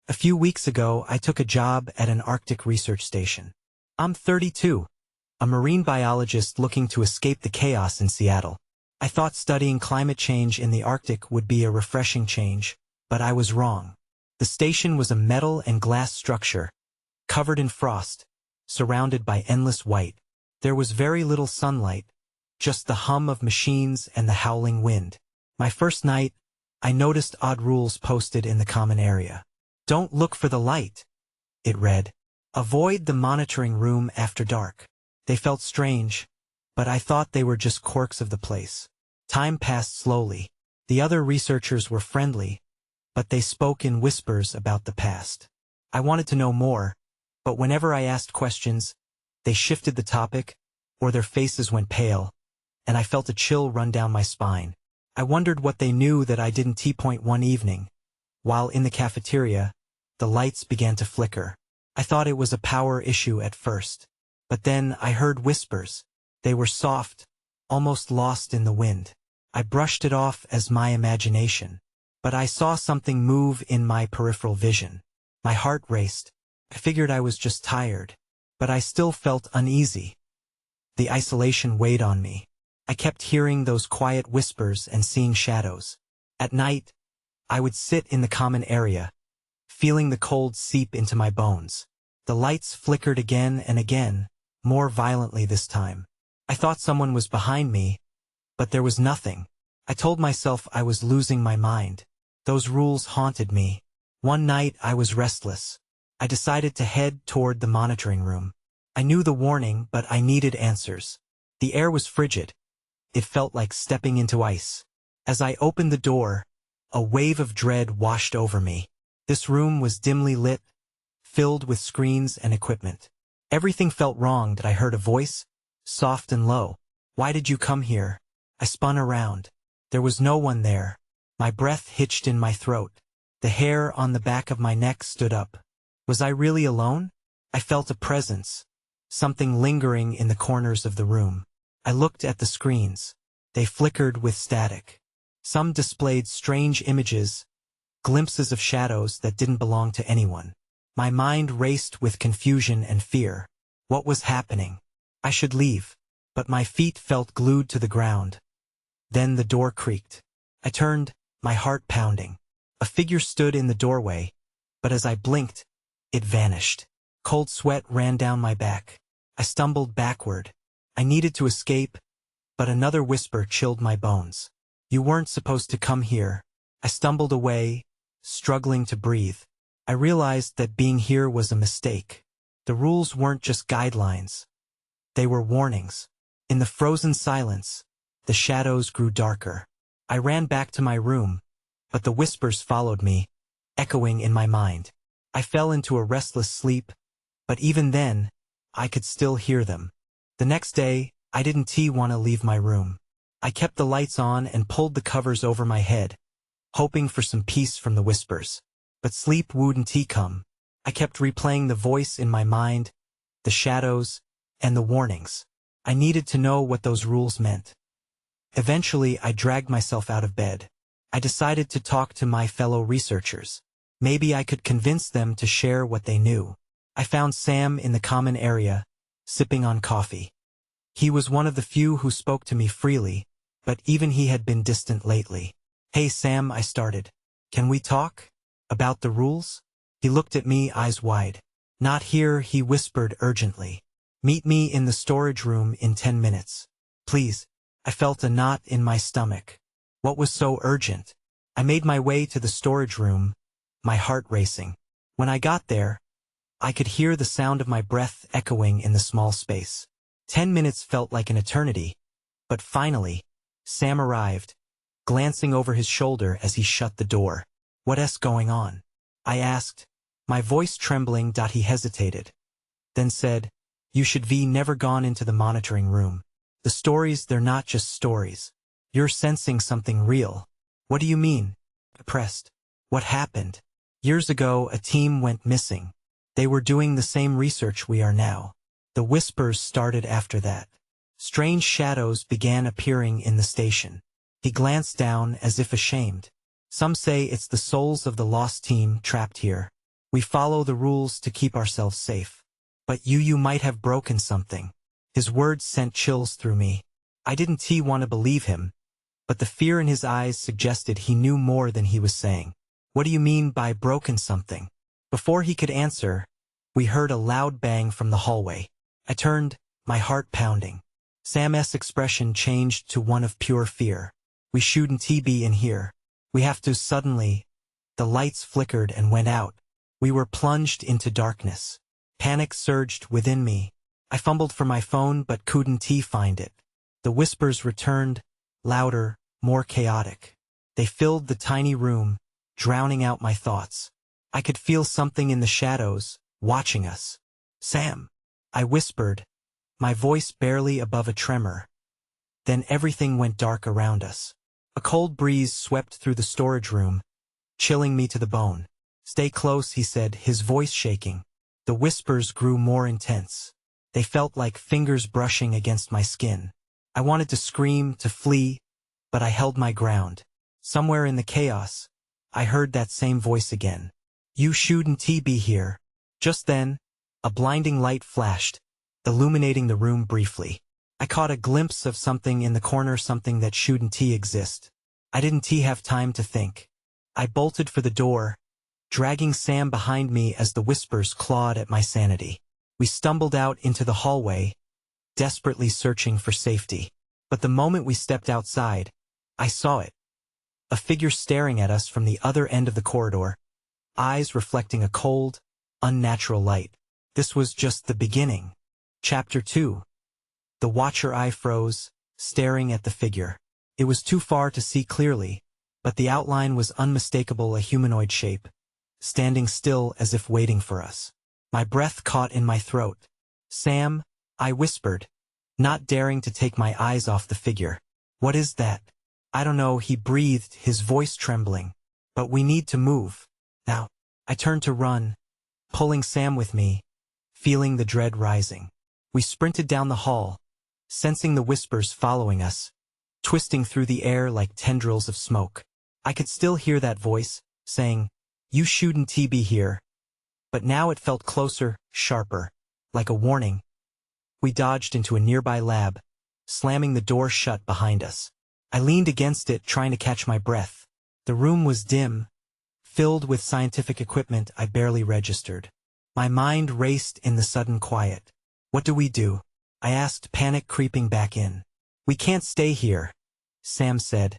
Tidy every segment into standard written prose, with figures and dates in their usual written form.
A few weeks ago, I took a job at an Arctic research station. I'm 32, a marine biologist looking to escape the chaos in Seattle. I thought studying climate change in the Arctic would be a refreshing change, but I was wrong. The station was a metal and glass structure, covered in frost, surrounded by endless white. There was very little sunlight, just the hum of machines and the howling wind. My first night, I noticed odd rules posted in the common area. Don't look for the light, it read. Avoid the monitoring room after dark. They felt strange, but I thought they were just quirks of the place. Time passed slowly. The other researchers were friendly, but they spoke in whispers about the past. I wanted to know more, but whenever I asked questions, they shifted the topic, or their faces went pale, and I felt a chill run down my spine. I wondered what they knew that I didn't. One evening, while in the cafeteria, the lights began to flicker. I thought it was a power issue at first, but then I heard whispers. They were soft, almost lost in the wind. I brushed it off as my imagination, but I saw something move in my peripheral vision. My heart raced. I figured I was just tired, but I still felt uneasy. The isolation weighed on me. I kept hearing those quiet whispers and seeing shadows. At night, I would sit in the common area, feeling the cold seep into my bones. The lights flickered again and again, more violently this time. I thought someone was behind me, but there was nothing. I told myself I was losing my mind. Those rules haunted me. One night I was restless. I decided to head toward the monitoring room. I knew the warning, but I needed answers. The air was frigid. It felt like stepping into ice. As I opened the door, a wave of dread washed over me. This room was dimly lit, filled with screens and equipment. Everything felt wrong. I heard a voice, soft and low. Why did you come here? I spun around. There was no one there. My breath hitched in my throat. The hair on the back of my neck stood up. Was I really alone? I felt a presence, something lingering in the corners of the room. I looked at the screens. They flickered with static. Some displayed strange images, glimpses of shadows that didn't belong to anyone. My mind raced with confusion and fear. What was happening? I should leave, but my feet felt glued to the ground. Then the door creaked. I turned, my heart pounding. A figure stood in the doorway, but as I blinked, it vanished. Cold sweat ran down my back. I stumbled backward. I needed to escape, but another whisper chilled my bones. You weren't supposed to come here. I stumbled away, struggling to breathe. I realized that being here was a mistake. The rules weren't just guidelines. They were warnings. In the frozen silence, the shadows grew darker. I ran back to my room, but the whispers followed me, echoing in my mind. I fell into a restless sleep, but even then, I could still hear them. The next day, I didn't want to leave my room. I kept the lights on and pulled the covers over my head, hoping for some peace from the whispers. But sleep wouldn't come. I kept replaying the voice in my mind, the shadows, and the warnings. I needed to know what those rules meant. Eventually, I dragged myself out of bed. I decided to talk to my fellow researchers. Maybe I could convince them to share what they knew. I found Sam in the common area, sipping on coffee. He was one of the few who spoke to me freely, but even he had been distant lately. Hey Sam, I started. Can we talk? About the rules? He looked at me, eyes wide. Not here, he whispered urgently. Meet me in the storage room in 10 minutes. Please. I felt a knot in my stomach. What was so urgent? I made my way to the storage room, my heart racing. When I got there, I could hear the sound of my breath echoing in the small space. 10 minutes felt like an eternity, but finally, Sam arrived, glancing over his shoulder as he shut the door. What's going on? I asked, my voice trembling. He hesitated, then said, You should never gone into the monitoring room. The stories, they're not just stories. You're sensing something real. What do you mean? Depressed. What happened? Years ago, a team went missing. They were doing the same research we are now. The whispers started after that. Strange shadows began appearing in the station. He glanced down as if ashamed. Some say it's the souls of the lost team trapped here. We follow the rules to keep ourselves safe. But you might have broken something. His words sent chills through me. I didn't want to believe him, but the fear in his eyes suggested he knew more than he was saying. What do you mean by broken something? Before he could answer, we heard a loud bang from the hallway. I turned, my heart pounding. Sam's expression changed to one of pure fear. We shouldn't be in here. We have to. Suddenly, the lights flickered and went out. We were plunged into darkness. Panic surged within me. I fumbled for my phone but couldn't find it. The whispers returned, louder, more chaotic. They filled the tiny room, drowning out my thoughts. I could feel something in the shadows, watching us. Sam, I whispered, my voice barely above a tremor. Then everything went dark around us. A cold breeze swept through the storage room, chilling me to the bone. Stay close, he said, his voice shaking. The whispers grew more intense. They felt like fingers brushing against my skin. I wanted to scream, to flee, but I held my ground. Somewhere in the chaos, I heard that same voice again. You shouldn't be here. Just then, a blinding light flashed, illuminating the room briefly. I caught a glimpse of something in the corner, something that shouldn't exist. I didn't have time to think. I bolted for the door, dragging Sam behind me as the whispers clawed at my sanity. We stumbled out into the hallway, desperately searching for safety. But the moment we stepped outside, I saw it. A figure staring at us from the other end of the corridor, eyes reflecting a cold, unnatural light. This was just the beginning. Chapter 2. The watcher eye froze, staring at the figure. It was too far to see clearly, but the outline was unmistakable, a humanoid shape, standing still as if waiting for us. My breath caught in my throat. Sam, I whispered, not daring to take my eyes off the figure. What is that? I don't know, he breathed, his voice trembling. But we need to move. Now. I turned to run, pulling Sam with me, feeling the dread rising. We sprinted down the hall, sensing the whispers following us, twisting through the air like tendrils of smoke. I could still hear that voice, saying, you shouldn't be here. But now it felt closer, sharper, like a warning. We dodged into a nearby lab, slamming the door shut behind us. I leaned against it, trying to catch my breath. The room was dim, filled with scientific equipment I barely registered. My mind raced in the sudden quiet. What do we do? I asked, panic creeping back in. We can't stay here, Sam said,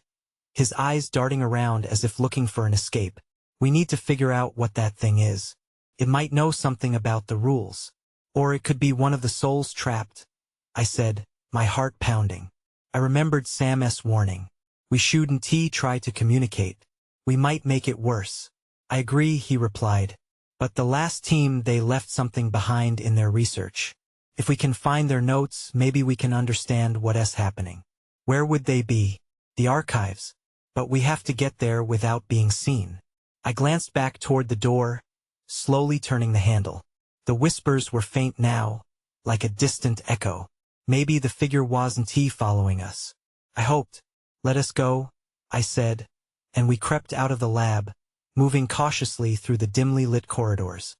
his eyes darting around as if looking for an escape. We need to figure out what that thing is. It might know something about the rules. Or it could be one of the souls trapped, I said, my heart pounding. I remembered Sam's warning. We shouldn't try to communicate. We might make it worse. I agree, he replied. But the last team, they left something behind in their research. If we can find their notes, maybe we can understand what is happening. Where would they be? The archives. But we have to get there without being seen. I glanced back toward the door, slowly turning the handle. The whispers were faint now, like a distant echo. Maybe the figure wasn't following us. I hoped. Let us go, I said, and we crept out of the lab, moving cautiously through the dimly lit corridors.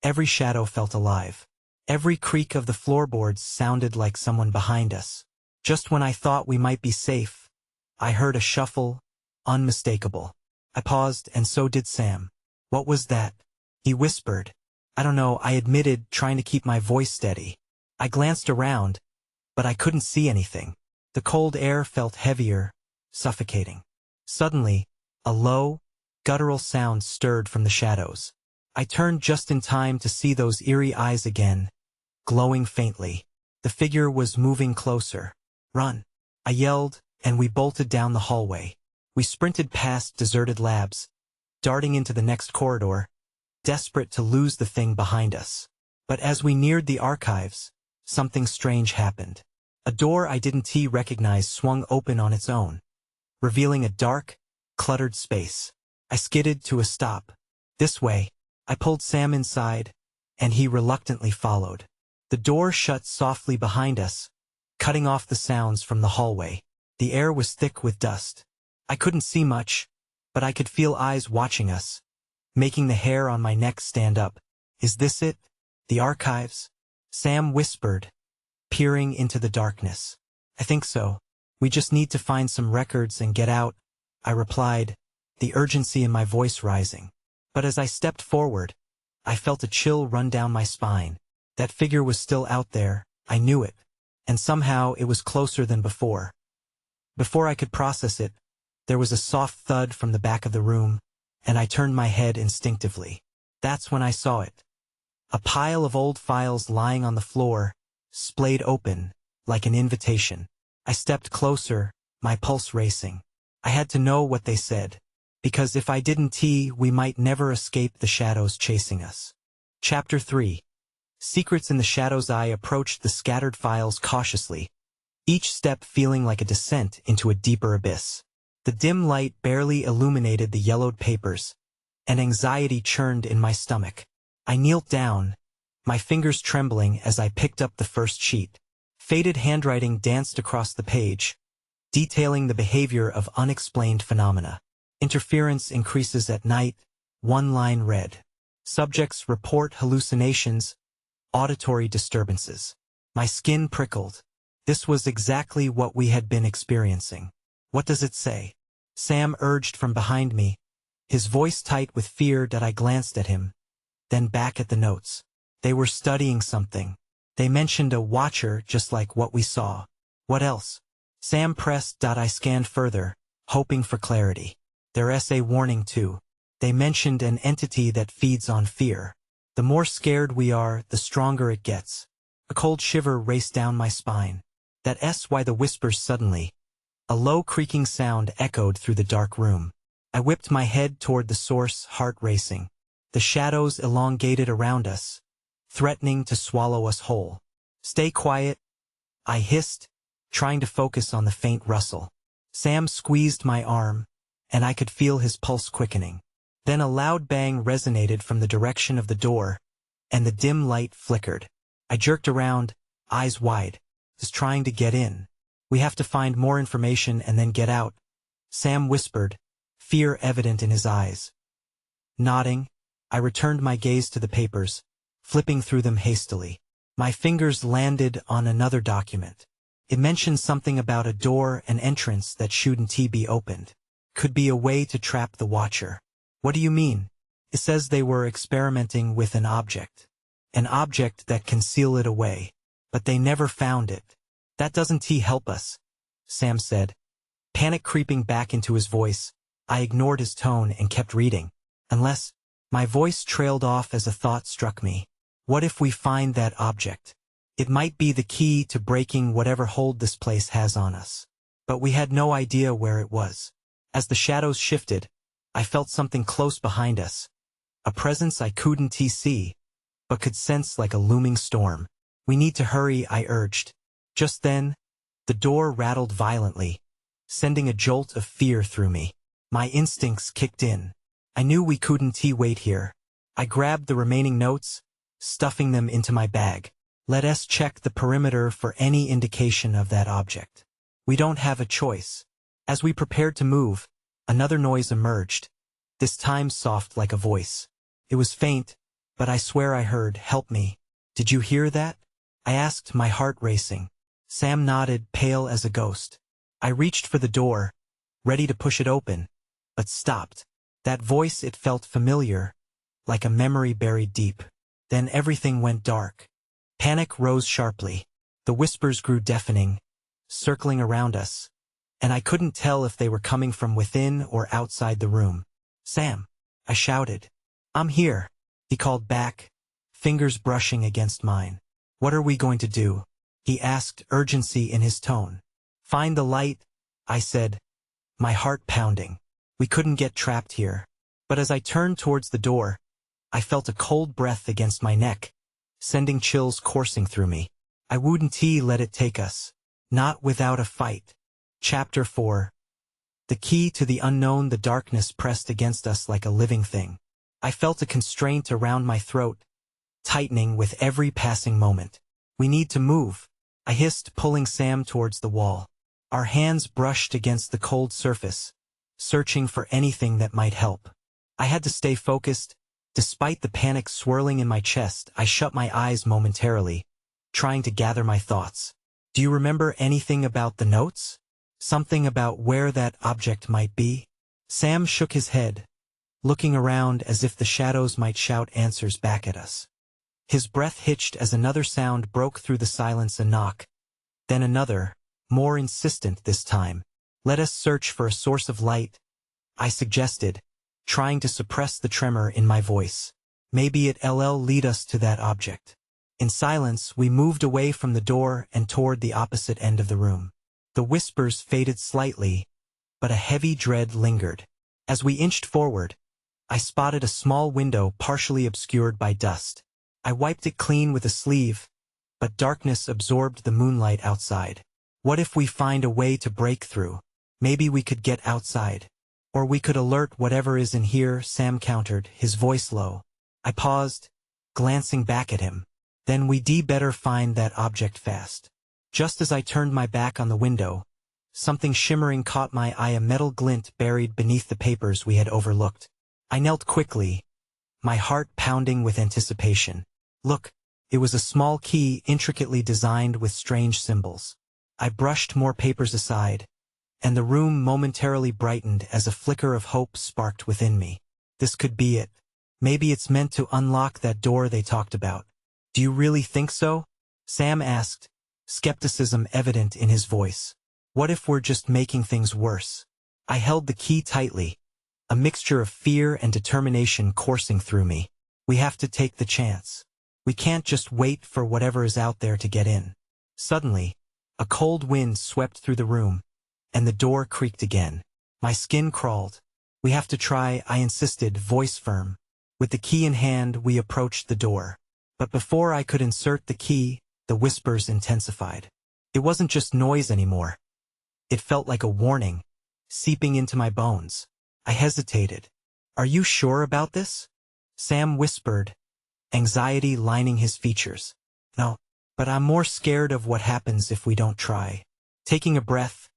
Every shadow felt alive. Every creak of the floorboards sounded like someone behind us. Just when I thought we might be safe, I heard a shuffle, unmistakable. I paused, and so did Sam. What was that? He whispered. I don't know, I admitted, trying to keep my voice steady. I glanced around, but I couldn't see anything. The cold air felt heavier, suffocating. Suddenly, a low, guttural sound stirred from the shadows. I turned just in time to see those eerie eyes again, glowing faintly. The figure was moving closer. Run! I yelled, and we bolted down the hallway. We sprinted past deserted labs, darting into the next corridor, desperate to lose the thing behind us. But as we neared the archives, something strange happened. A door I didn't recognize swung open on its own, revealing a dark, cluttered space. I skidded to a stop. This way. I pulled Sam inside, and he reluctantly followed. The door shut softly behind us, cutting off the sounds from the hallway. The air was thick with dust. I couldn't see much, but I could feel eyes watching us, making the hair on my neck stand up. Is this it? The archives? Sam whispered, peering into the darkness. I think so. We just need to find some records and get out, I replied, the urgency in my voice rising. But as I stepped forward, I felt a chill run down my spine. That figure was still out there, I knew it, and somehow it was closer than before. Before I could process it, there was a soft thud from the back of the room, and I turned my head instinctively. That's when I saw it. A pile of old files lying on the floor, splayed open, like an invitation. I stepped closer, my pulse racing. I had to know what they said, because if I didn't, we might never escape the shadows chasing us. Chapter 3. Secrets in the Shadows. I approached the scattered files cautiously, each step feeling like a descent into a deeper abyss. The dim light barely illuminated the yellowed papers, and anxiety churned in my stomach. I knelt down, my fingers trembling as I picked up the first sheet. Faded handwriting danced across the page, detailing the behavior of unexplained phenomena. Interference increases at night, one line read. Subjects report hallucinations, auditory disturbances. My skin prickled. This was exactly what we had been experiencing. What does it say? Sam urged from behind me, his voice tight with fear. That I glanced at him, then back at the notes. They were studying something. They mentioned a watcher just like what we saw. What else? Sam pressed. I scanned further, hoping for clarity. Their essay warning too. They mentioned an entity that feeds on fear. The more scared we are, the stronger it gets. A cold shiver raced down my spine. That's why the whispers suddenly. A low creaking sound echoed through the dark room. I whipped my head toward the source, heart racing. The shadows elongated around us, threatening to swallow us whole. Stay quiet, I hissed, trying to focus on the faint rustle. Sam squeezed my arm, and I could feel his pulse quickening. Then a loud bang resonated from the direction of the door, and the dim light flickered. I jerked around, eyes wide, just trying to get in. We have to find more information and then get out, Sam whispered, fear evident in his eyes. Nodding, I returned my gaze to the papers, flipping through them hastily. My fingers landed on another document. It mentioned something about a door and entrance that shouldn't be opened. Could be a way to trap the watcher. What do you mean? It says they were experimenting with an object. An object that can seal it away. But they never found it. That doesn't help us, Sam said. Panic creeping back into his voice, I ignored his tone and kept reading. Unless, my voice trailed off as a thought struck me. What if we find that object? It might be the key to breaking whatever hold this place has on us. But we had no idea where it was. As the shadows shifted, I felt something close behind us. A presence I couldn't see, but could sense like a looming storm. We need to hurry, I urged. Just then, the door rattled violently, sending a jolt of fear through me. My instincts kicked in. I knew we couldn't wait here. I grabbed the remaining notes, stuffing them into my bag. Let us check the perimeter for any indication of that object. We don't have a choice. As we prepared to move, another noise emerged, this time soft like a voice. It was faint, but I swear I heard, help me. Did you hear that? I asked, my heart racing. Sam nodded, pale as a ghost. I reached for the door, ready to push it open, but stopped. That voice, it felt familiar, like a memory buried deep. Then everything went dark. Panic rose sharply. The whispers grew deafening, circling around us, and I couldn't tell if they were coming from within or outside the room. Sam, I shouted. I'm here, he called back, fingers brushing against mine. What are we going to do? He asked, urgency in his tone. Find the light, I said, my heart pounding. We couldn't get trapped here. But as I turned towards the door, I felt a cold breath against my neck, sending chills coursing through me. I wouldn't let it take us. Not without a fight. Chapter 4. The key to the unknown. The darkness pressed against us like a living thing. I felt a constraint around my throat, tightening with every passing moment. We need to move, I hissed, pulling Sam towards the wall. Our hands brushed against the cold surface, searching for anything that might help. I had to stay focused. Despite the panic swirling in my chest, I shut my eyes momentarily, trying to gather my thoughts. Do you remember anything about the notes? Something about where that object might be? Sam shook his head, looking around as if the shadows might shout answers back at us. His breath hitched as another sound broke through the silence, a knock, then another, more insistent this time. Let us search for a source of light, I suggested, trying to suppress the tremor in my voice. Maybe it'll lead us to that object. In silence, we moved away from the door and toward the opposite end of the room. The whispers faded slightly, but a heavy dread lingered. As we inched forward, I spotted a small window partially obscured by dust. I wiped it clean with a sleeve, but darkness absorbed the moonlight outside. What if we find a way to break through? Maybe we could get outside. Or we could alert whatever is in here, Sam countered, his voice low. I paused, glancing back at him. Then we'd better find that object fast. Just as I turned my back on the window, something shimmering caught my eye, a metal glint buried beneath the papers we had overlooked. I knelt quickly, my heart pounding with anticipation. Look, it was a small key intricately designed with strange symbols. I brushed more papers aside, and the room momentarily brightened as a flicker of hope sparked within me. This could be it. Maybe it's meant to unlock that door they talked about. Do you really think so? Sam asked, skepticism evident in his voice. What if we're just making things worse? I held the key tightly, a mixture of fear and determination coursing through me. We have to take the chance. We can't just wait for whatever is out there to get in. Suddenly, a cold wind swept through the room, and the door creaked again. My skin crawled. We have to try, I insisted, voice firm. With the key in hand, we approached the door. But before I could insert the key, the whispers intensified. It wasn't just noise anymore. It felt like a warning, seeping into my bones. I hesitated. Are you sure about this? Sam whispered, anxiety lining his features. No, but I'm more scared of what happens if we don't try. Taking a breath,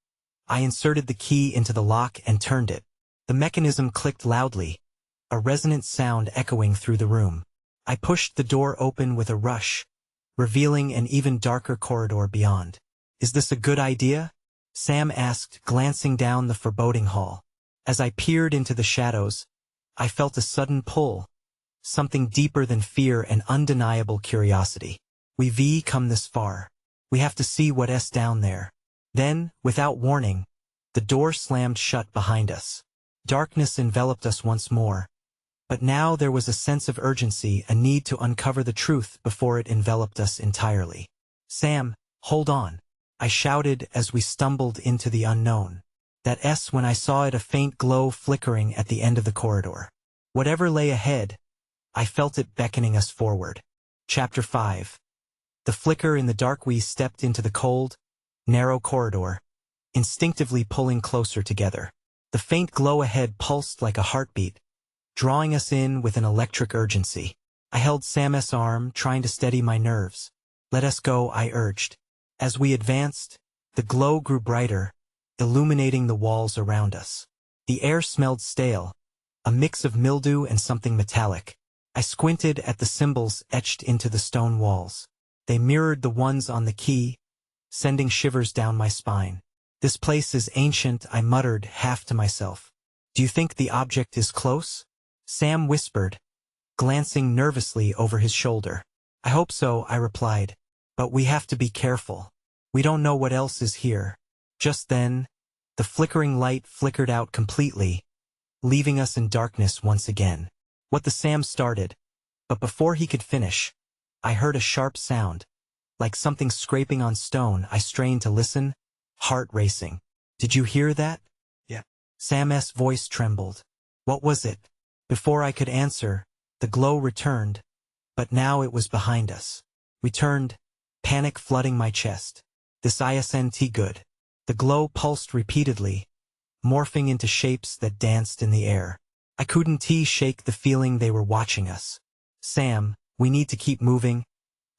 I inserted the key into the lock and turned it. The mechanism clicked loudly, a resonant sound echoing through the room. I pushed the door open with a rush, revealing an even darker corridor beyond. Is this a good idea? Sam asked, glancing down the foreboding hall. As I peered into the shadows, I felt a sudden pull, something deeper than fear and undeniable curiosity. We've come this far. We have to see what's down there. Then, without warning, the door slammed shut behind us. Darkness enveloped us once more. But now there was a sense of urgency, a need to uncover the truth before it enveloped us entirely. Sam, hold on, I shouted as we stumbled into the unknown. That's when I saw it, a faint glow flickering at the end of the corridor. Whatever lay ahead, I felt it beckoning us forward. Chapter 5. The flicker in the dark, we stepped into the cold, narrow corridor, instinctively pulling closer together. The faint glow ahead pulsed like a heartbeat, drawing us in with an electric urgency. I held Sam's arm, trying to steady my nerves. Let us go, I urged. As we advanced, the glow grew brighter, illuminating the walls around us. The air smelled stale, a mix of mildew and something metallic. I squinted at the symbols etched into the stone walls. They mirrored the ones on the key, sending shivers down my spine. This place is ancient, I muttered, half to myself. Do you think the object is close? Sam whispered, glancing nervously over his shoulder. I hope so, I replied. But we have to be careful. We don't know what else is here. Just then, the flickering light flickered out completely, leaving us in darkness once again. What the Sam started, but before he could finish, I heard a sharp sound, like something scraping on stone. I strained to listen, heart racing. Did you hear that? Yeah. Sam's voice trembled. What was it? Before I could answer, the glow returned, but now it was behind us. We turned, panic flooding my chest. This isn't good. The glow pulsed repeatedly, morphing into shapes that danced in the air. I couldn't shake the feeling they were watching us. Sam, we need to keep moving,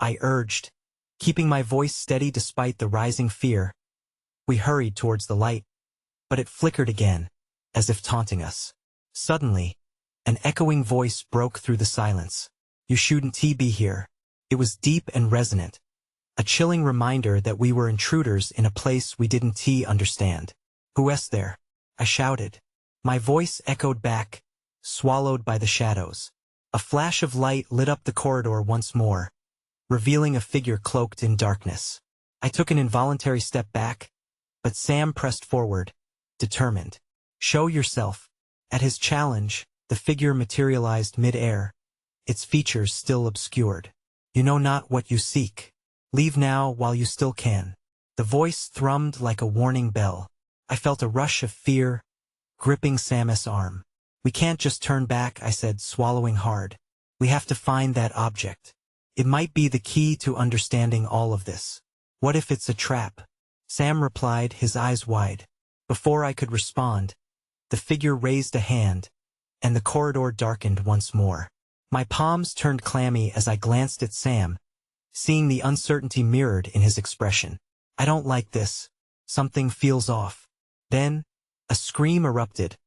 I urged, keeping my voice steady despite the rising fear. We hurried towards the light, but it flickered again, as if taunting us. Suddenly, An echoing voice broke through the silence. "You shouldn't be here." It was deep and resonant, a chilling reminder that we were intruders in a place we didn't understand. "Who's there?" I shouted. My voice echoed back, swallowed by the shadows. A flash of light lit up the corridor once more, revealing a figure cloaked in darkness. I took an involuntary step back, but Sam pressed forward, determined. "Show yourself." At his challenge, the figure materialized mid-air, its features still obscured. "You know not what you seek. Leave now while you still can." The voice thrummed like a warning bell. I felt a rush of fear, gripping Sam's arm. "We can't just turn back," I said, swallowing hard. "We have to find that object. It might be the key to understanding all of this." "What if it's a trap?" Sam replied, his eyes wide. Before I could respond, the figure raised a hand, and the corridor darkened once more. My palms turned clammy as I glanced at Sam, seeing the uncertainty mirrored in his expression. "I don't like this. Something feels off." Then, a scream erupted,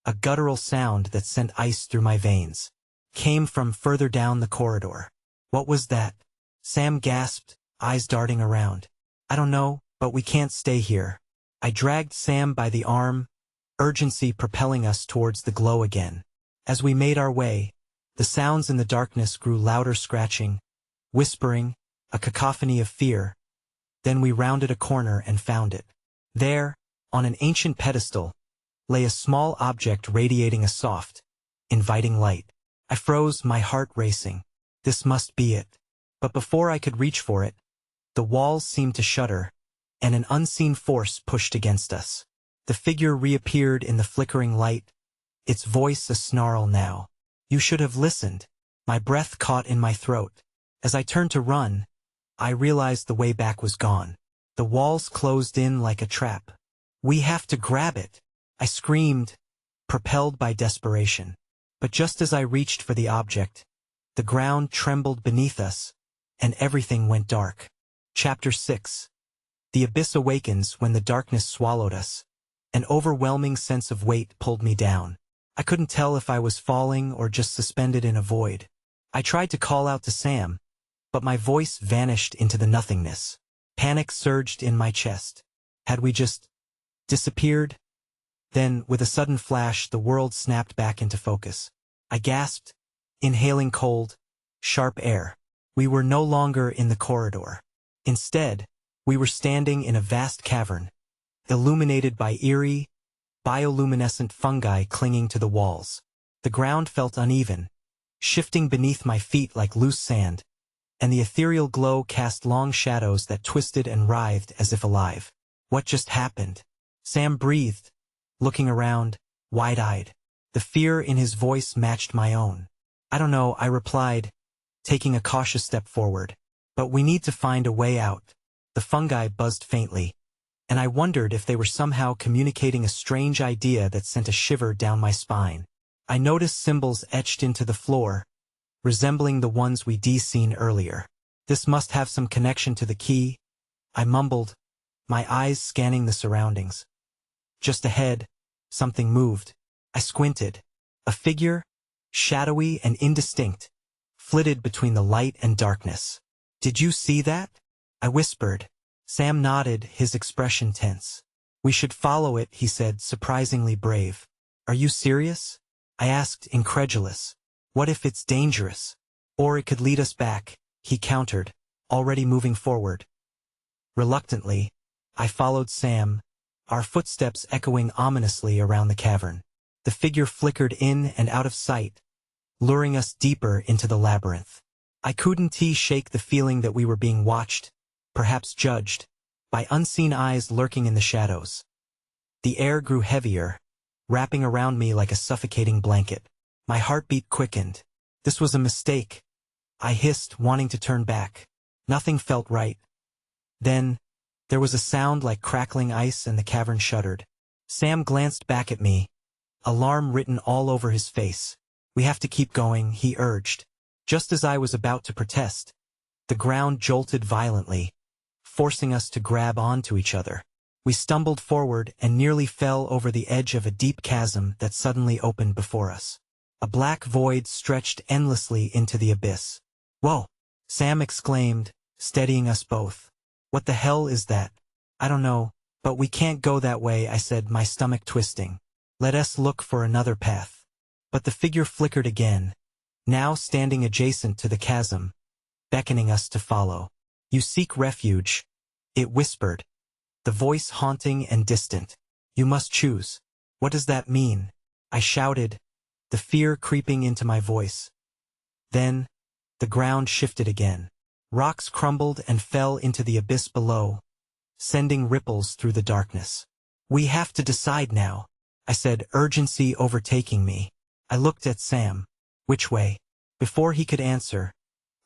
a guttural sound that sent ice through my veins. Came from further down the corridor. "What was that?" Sam gasped, eyes darting around. "I don't know, but we can't stay here." I dragged Sam by the arm, urgency propelling us towards the glow again. As we made our way, the sounds in the darkness grew louder, scratching, whispering, a cacophony of fear. Then we rounded a corner and found it. There, on an ancient pedestal, lay a small object radiating a soft, inviting light. I froze, my heart racing. This must be it. But before I could reach for it, the walls seemed to shudder, and an unseen force pushed against us. The figure reappeared in the flickering light, its voice a snarl now. "You should have listened." My breath caught in my throat. As I turned to run, I realized the way back was gone. The walls closed in like a trap. "We have to grab it," I screamed, propelled by desperation. But just as I reached for the object, the ground trembled beneath us, and everything went dark. Chapter 6. The abyss awakens when the darkness swallowed us. An overwhelming sense of weight pulled me down. I couldn't tell if I was falling or just suspended in a void. I tried to call out to Sam, but my voice vanished into the nothingness. Panic surged in my chest. Had we just disappeared? Then, with a sudden flash, the world snapped back into focus. I gasped, inhaling cold, sharp air. We were no longer in the corridor. Instead, we were standing in a vast cavern, illuminated by eerie, bioluminescent fungi clinging to the walls. The ground felt uneven, shifting beneath my feet like loose sand, and the ethereal glow cast long shadows that twisted and writhed as if alive. "What just happened?" Sam breathed, looking around, wide-eyed. The fear in his voice matched my own. "I don't know," I replied, taking a cautious step forward. "But we need to find a way out." The fungi buzzed faintly, and I wondered if they were somehow communicating a strange idea that sent a shiver down my spine. I noticed symbols etched into the floor, resembling the ones we'd seen earlier. "This must have some connection to the key," I mumbled, my eyes scanning the surroundings. Just ahead, something moved. I squinted. A figure, shadowy and indistinct, flitted between the light and darkness. "Did you see that?" I whispered. Sam nodded, his expression tense. "We should follow it," he said, surprisingly brave. "Are you serious?" I asked, incredulous. "What if it's dangerous? Or it could lead us back," he countered, already moving forward. Reluctantly, I followed Sam, our footsteps echoing ominously around the cavern. The figure flickered in and out of sight, luring us deeper into the labyrinth. I couldn't shake the feeling that we were being watched, perhaps judged, by unseen eyes lurking in the shadows. The air grew heavier, wrapping around me like a suffocating blanket. My heartbeat quickened. This was a mistake, I hissed, wanting to turn back. Nothing felt right. Then, there was a sound like crackling ice and the cavern shuddered. Sam glanced back at me, alarm written all over his face. "We have to keep going," he urged. Just as I was about to protest, the ground jolted violently, forcing us to grab onto each other. We stumbled forward and nearly fell over the edge of a deep chasm that suddenly opened before us. A black void stretched endlessly into the abyss. "Whoa!" Sam exclaimed, steadying us both. "What the hell is that?" "I don't know, but we can't go that way," I said, my stomach twisting. "Let us look for another path." But the figure flickered again, now standing adjacent to the chasm, beckoning us to follow. "You seek refuge," it whispered, the voice haunting and distant. "You must choose." "What does that mean?" I shouted, the fear creeping into my voice. Then, the ground shifted again. Rocks crumbled and fell into the abyss below, sending ripples through the darkness. "We have to decide now," I said, urgency overtaking me. I looked at Sam. "Which way?" Before he could answer,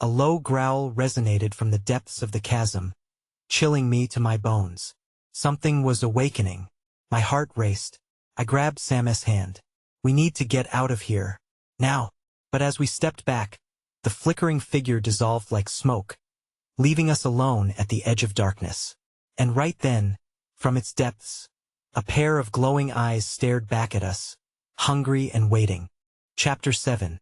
a low growl resonated from the depths of the chasm, chilling me to my bones. Something was awakening. My heart raced. I grabbed Sam's hand. "We need to get out of here. Now." But as we stepped back, the flickering figure dissolved like smoke, leaving us alone at the edge of darkness. And right then, from its depths, a pair of glowing eyes stared back at us, hungry and waiting. Chapter 7.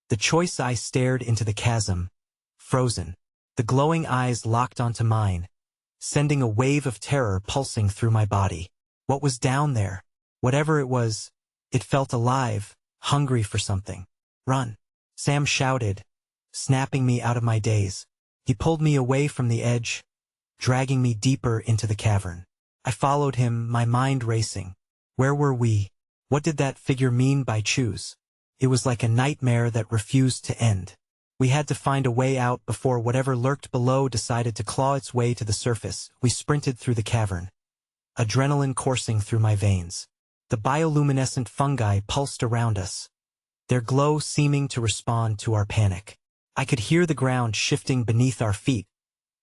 The choice. I stared into the chasm, frozen. The glowing eyes locked onto mine, sending a wave of terror pulsing through my body. What was down there? Whatever it was, it felt alive, hungry for something. "Run!" Sam shouted, snapping me out of my daze. He pulled me away from the edge, dragging me deeper into the cavern. I followed him, my mind racing. Where were we? What did that figure mean by choose? It was like a nightmare that refused to end. We had to find a way out before whatever lurked below decided to claw its way to the surface. We sprinted through the cavern, adrenaline coursing through my veins. The bioluminescent fungi pulsed around us, their glow seeming to respond to our panic. I could hear the ground shifting beneath our feet,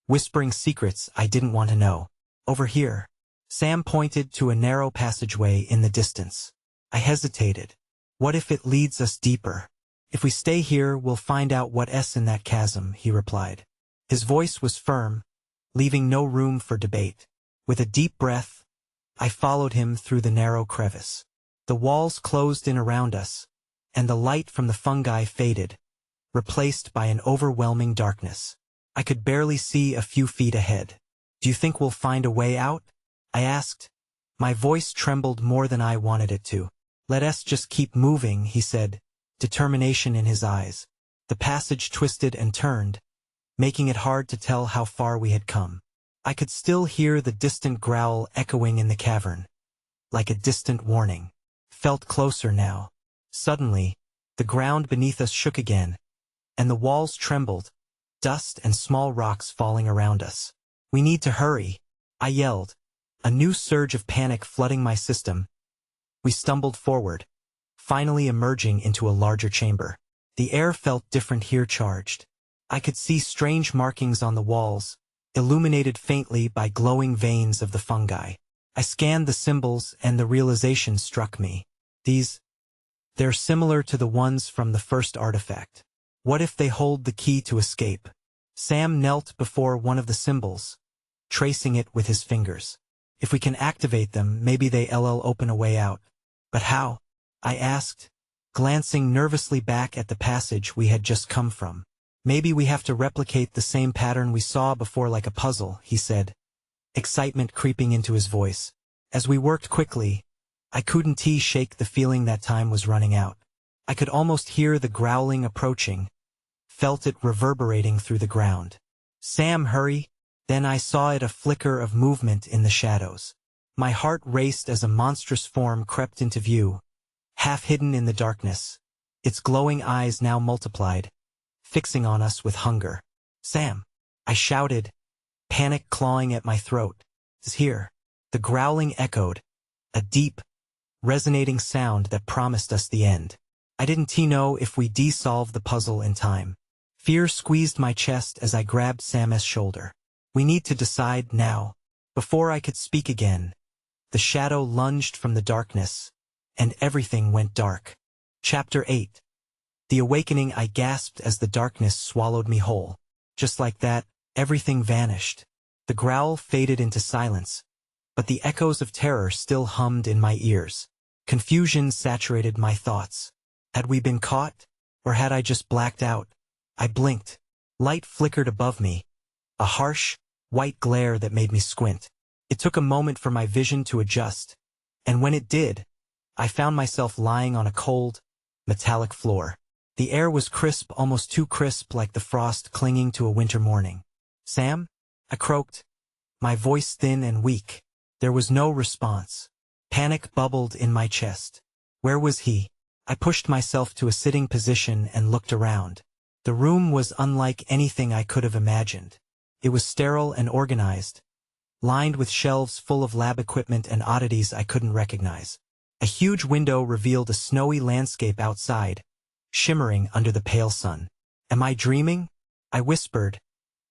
whispering secrets I didn't want to know. "Over here." Sam pointed to a narrow passageway in the distance. I hesitated. "What if it leads us deeper?" "If we stay here, we'll find out what's in that chasm," he replied. His voice was firm, leaving no room for debate. With a deep breath, I followed him through the narrow crevice. The walls closed in around us, and the light from the fungi faded, replaced by an overwhelming darkness. I could barely see a few feet ahead. "Do you think we'll find a way out?" I asked. My voice trembled more than I wanted it to. "Let us just keep moving," he said, determination in his eyes. The passage twisted and turned, making it hard to tell how far we had come. I could still hear the distant growl echoing in the cavern, like a distant warning. Felt closer now. Suddenly, the ground beneath us shook again, and the walls trembled, dust and small rocks falling around us. "We need to hurry," I yelled, a new surge of panic flooding my system. We stumbled forward, finally emerging into a larger chamber. The air felt different here, charged. I could see strange markings on the walls, illuminated faintly by glowing veins of the fungi. I scanned the symbols and the realization struck me. They're similar to the ones from the first artifact. What if they hold the key to escape? Sam knelt before one of the symbols, tracing it with his fingers. "If we can activate them, maybe they'll open a way out." "But how?" I asked, glancing nervously back at the passage we had just come from. "Maybe we have to replicate the same pattern we saw before, like a puzzle," he said, excitement creeping into his voice. As we worked quickly, I couldn't shake the feeling that time was running out. I could almost hear the growling approaching, felt it reverberating through the ground. "Sam, hurry!" Then I saw a flicker of movement in the shadows. My heart raced as a monstrous form crept into view, half hidden in the darkness, its glowing eyes now multiplied, fixing on us with hunger. "Sam!" I shouted, panic clawing at my throat. "Is here." The growling echoed, a deep, resonating sound that promised us the end. I didn't know if we solved the puzzle in time. Fear squeezed my chest as I grabbed Sam's shoulder. "We need to decide now." Before I could speak again, the shadow lunged from the darkness, and everything went dark. Chapter 8. The awakening. I gasped as the darkness swallowed me whole. Just like that, everything vanished. The growl faded into silence, but the echoes of terror still hummed in my ears. Confusion saturated my thoughts. Had we been caught? Or had I just blacked out? I blinked. Light flickered above me, a harsh, white glare that made me squint. It took a moment for my vision to adjust, and when it did, I found myself lying on a cold, metallic floor. The air was crisp, almost too crisp, like the frost clinging to a winter morning. "Sam?" I croaked, my voice thin and weak. There was no response. Panic bubbled in my chest. Where was he? I pushed myself to a sitting position and looked around. The room was unlike anything I could have imagined. It was sterile and organized, lined with shelves full of lab equipment and oddities I couldn't recognize. A huge window revealed a snowy landscape outside, shimmering under the pale sun. "Am I dreaming?" I whispered,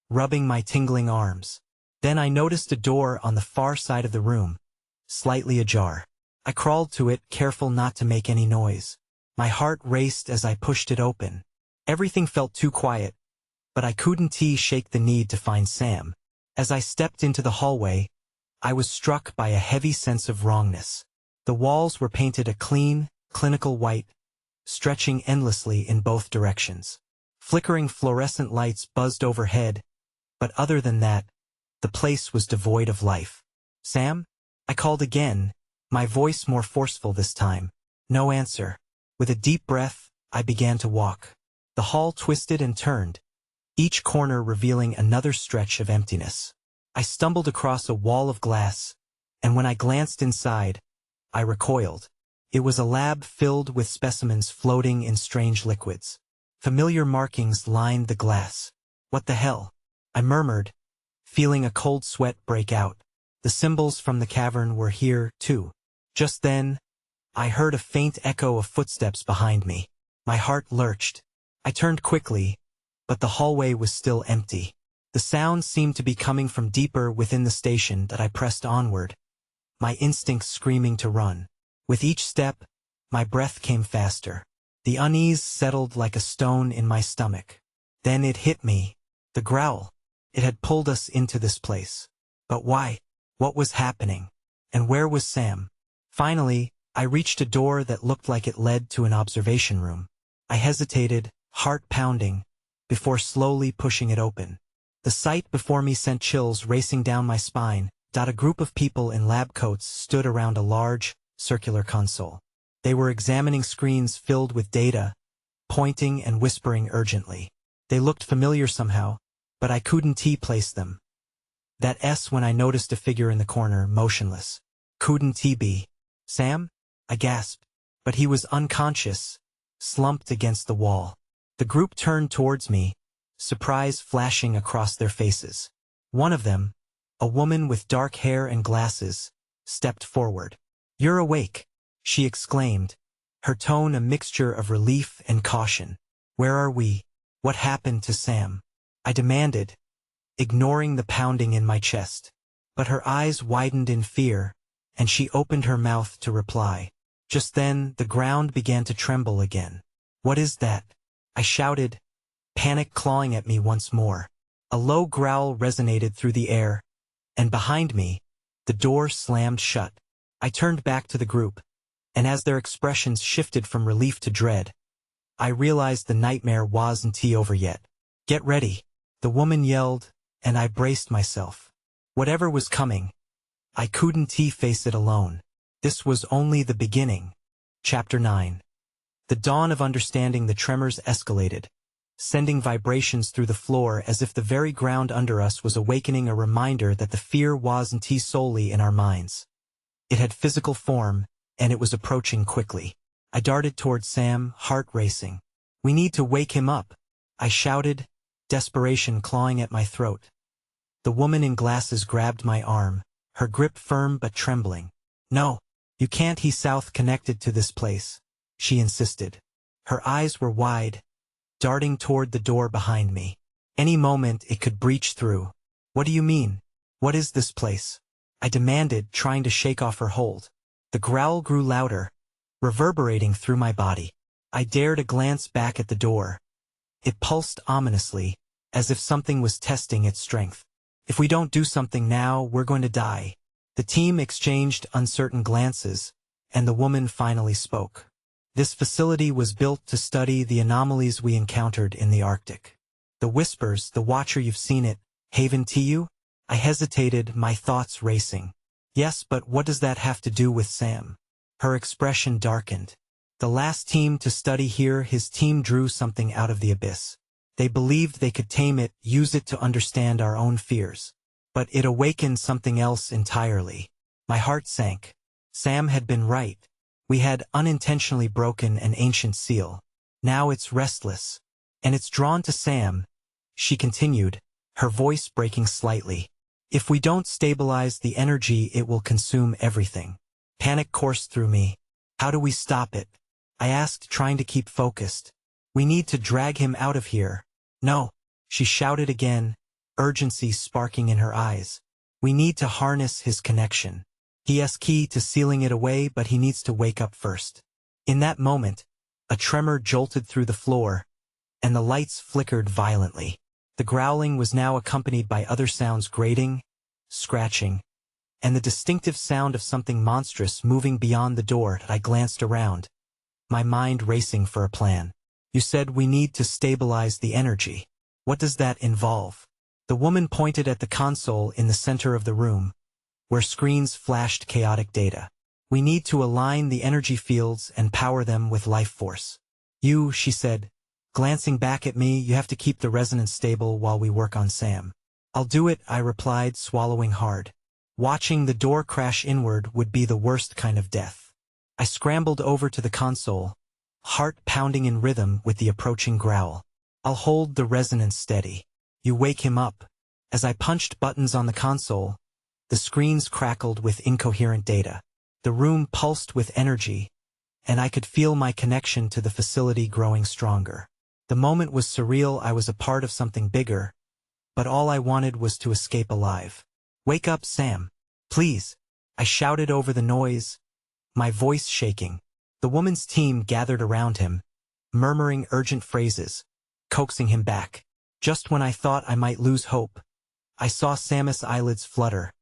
rubbing my tingling arms. Then I noticed a door on the far side of the room, slightly ajar. I crawled to it, careful not to make any noise. My heart raced as I pushed it open. Everything felt too quiet, but I couldn't shake the need to find Sam. As I stepped into the hallway, I was struck by a heavy sense of wrongness. The walls were painted a clean, clinical white, stretching endlessly in both directions. Flickering fluorescent lights buzzed overhead, but other than that, the place was devoid of life. "Sam?" I called again, my voice more forceful this time. No answer. With a deep breath, I began to walk. The hall twisted and turned, each corner revealing another stretch of emptiness. I stumbled across a wall of glass, and when I glanced inside, I recoiled. It was a lab filled with specimens floating in strange liquids. Familiar markings lined the glass. "What the hell?" I murmured, feeling a cold sweat break out. The symbols from the cavern were here, too. Just then, I heard a faint echo of footsteps behind me. My heart lurched. I turned quickly, but the hallway was still empty. The sound seemed to be coming from deeper within the station that I pressed onward, my instincts screaming to run. With each step, my breath came faster. The unease settled like a stone in my stomach. Then it hit me. The growl. It had pulled us into this place. But why? What was happening? And where was Sam? Finally, I reached a door that looked like it led to an observation room. I hesitated, heart pounding, before slowly pushing it open. The sight before me sent chills racing down my spine. A group of people in lab coats stood around a large, circular console. They were examining screens filled with data, pointing and whispering urgently. They looked familiar somehow, but I couldn't place them. That S when I noticed a figure in the corner, motionless. Couldn't be Sam? I gasped. But he was unconscious, slumped against the wall. The group turned towards me, surprise flashing across their faces. One of them, a woman with dark hair and glasses, stepped forward. "You're awake," she exclaimed, her tone a mixture of relief and caution. "Where are we? What happened to Sam?" I demanded, ignoring the pounding in my chest. But her eyes widened in fear, and she opened her mouth to reply. Just then, the ground began to tremble again. "What is that?" I shouted, panic clawing at me once more. A low growl resonated through the air, and behind me, the door slammed shut. I turned back to the group, and as their expressions shifted from relief to dread, I realized the nightmare wasn't over yet. "Get ready," the woman yelled, and I braced myself. Whatever was coming, I couldn't face it alone. This was only the beginning. Chapter 9. The dawn of understanding. The tremors escalated, sending vibrations through the floor as if the very ground under us was awakening, a reminder that the fear wasn't solely in our minds. It had physical form, and it was approaching quickly. I darted toward Sam, heart racing. "We need to wake him up," I shouted, desperation clawing at my throat. The woman in glasses grabbed my arm, her grip firm but trembling. "No, you can't. He's south connected to this place," she insisted. Her eyes were wide, darting toward the door behind me. Any moment it could breach through. "What do you mean? What is this place?" I demanded, trying to shake off her hold. The growl grew louder, reverberating through my body. I dared a glance back at the door. It pulsed ominously, as if something was testing its strength. "If we don't do something now, we're going to die." The team exchanged uncertain glances, and the woman finally spoke. This facility was built to study the anomalies we encountered in the Arctic. The whispers, the Watcher, you've seen it, Haven to you? I hesitated, my thoughts racing. Yes, but what does that have to do with Sam? Her expression darkened. The last team to study here, his team drew something out of the abyss. They believed they could tame it, use it to understand our own fears. But it awakened something else entirely. My heart sank. Sam had been right. We had unintentionally broken an ancient seal. Now it's restless. And it's drawn to Sam, she continued, her voice breaking slightly. If we don't stabilize the energy, it will consume everything. Panic coursed through me. How do we stop it? I asked, trying to keep focused. We need to drag him out of here. No, she shouted again, urgency sparking in her eyes. We need to harness his connection. He has key to sealing it away, but he needs to wake up first. In that moment, a tremor jolted through the floor, and the lights flickered violently. The growling was now accompanied by other sounds, grating, scratching, and the distinctive sound of something monstrous moving beyond the door. I glanced around, my mind racing for a plan. You said we need to stabilize the energy. What does that involve? The woman pointed at the console in the center of the room, where screens flashed chaotic data. We need to align the energy fields and power them with life force. She said, glancing back at me, you have to keep the resonance stable while we work on Sam. I'll do it, I replied, swallowing hard. Watching the door crash inward would be the worst kind of death. I scrambled over to the console, heart pounding in rhythm with the approaching growl. I'll hold the resonance steady. You wake him up. As I punched buttons on the console, the screens crackled with incoherent data. The room pulsed with energy, and I could feel my connection to the facility growing stronger. The moment was surreal. I was a part of something bigger, but all I wanted was to escape alive. Wake up, Sam. Please. I shouted over the noise, my voice shaking. The woman's team gathered around him, murmuring urgent phrases, coaxing him back. Just when I thought I might lose hope, I saw Sam's eyelids flutter.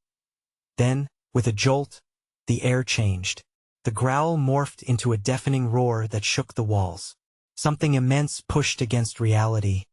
Then, with a jolt, the air changed. The growl morphed into a deafening roar that shook the walls. Something immense pushed against reality,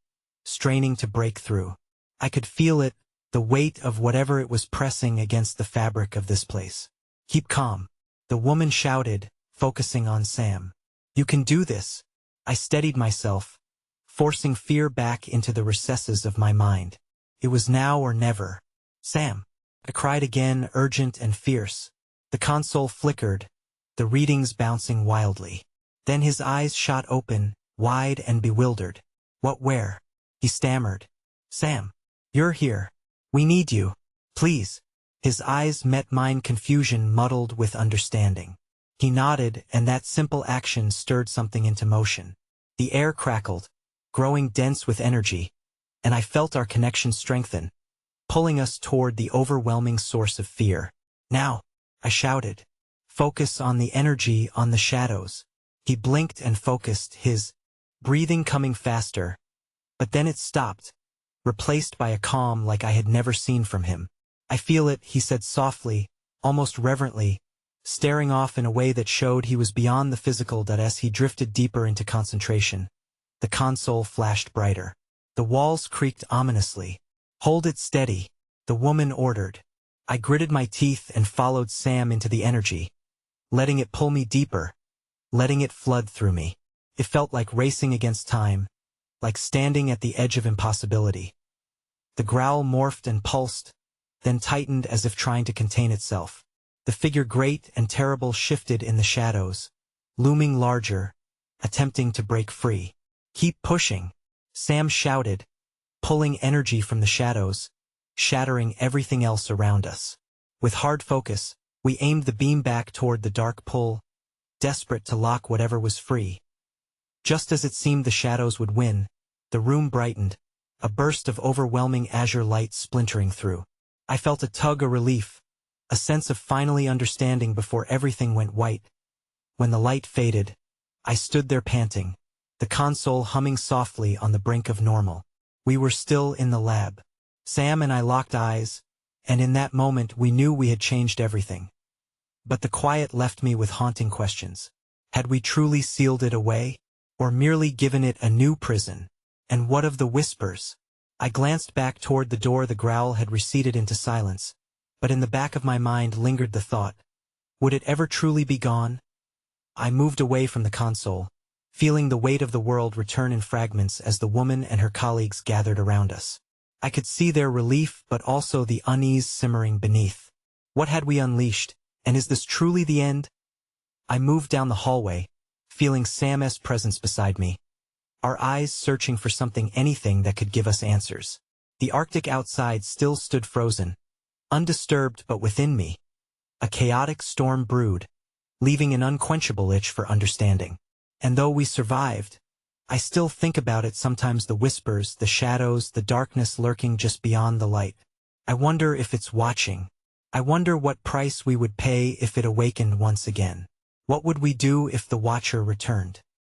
straining to break through. I could feel it, the weight of whatever it was pressing against the fabric of this place. Keep calm, the woman shouted, focusing on Sam. You can do this. I steadied myself, forcing fear back into the recesses of my mind. It was now or never. Sam. I cried again, urgent and fierce. The console flickered, the readings bouncing wildly. Then his eyes shot open, wide and bewildered. Where? He stammered. Sam. You're here. We need you. Please. His eyes met mine, confusion muddled with understanding. He nodded, and that simple action stirred something into motion. The air crackled, growing dense with energy, and I felt our connection strengthen, pulling us toward the overwhelming source of fear. Now, I shouted. Focus on the energy, on the shadows. He blinked and focused, his breathing coming faster. But then it stopped, replaced by a calm like I had never seen from him. I feel it, he said softly, almost reverently, staring off in a way that showed he was beyond the physical. As he drifted deeper into concentration, the console flashed brighter. The walls creaked ominously. Hold it steady, the woman ordered. I gritted my teeth and followed Sam into the energy, letting it pull me deeper, letting it flood through me. It felt like racing against time, like standing at the edge of impossibility. The growl morphed and pulsed, then tightened as if trying to contain itself. The figure, great and terrible, shifted in the shadows, looming larger, attempting to break free. Keep pushing, Sam shouted, pulling energy from the shadows, shattering everything else around us. With hard focus, we aimed the beam back toward the dark pull, desperate to lock whatever was free. Just as it seemed the shadows would win, the room brightened, a burst of overwhelming azure light splintering through. I felt a tug of relief, a sense of finally understanding before everything went white. When the light faded, I stood there panting, the console humming softly on the brink of normal. We were still in the lab. Sam and I locked eyes, and in that moment we knew we had changed everything. But the quiet left me with haunting questions. Had we truly sealed it away? Or merely given it a new prison? And what of the whispers? I glanced back toward the door. The growl had receded into silence, but in the back of my mind lingered the thought, would it ever truly be gone? I moved away from the console, feeling the weight of the world return in fragments as the woman and her colleagues gathered around us. I could see their relief, but also the unease simmering beneath. What had we unleashed, and is this truly the end? I moved down the hallway, feeling Sam's presence beside me, our eyes searching for anything that could give us answers. The Arctic outside still stood frozen, undisturbed, but within me, a chaotic storm brewed, leaving an unquenchable itch for understanding. And though we survived, I still think about it sometimes, the whispers, the shadows, the darkness lurking just beyond the light. I wonder if it's watching. I wonder what price we would pay if it awakened once again. What would we do if the Watcher returned?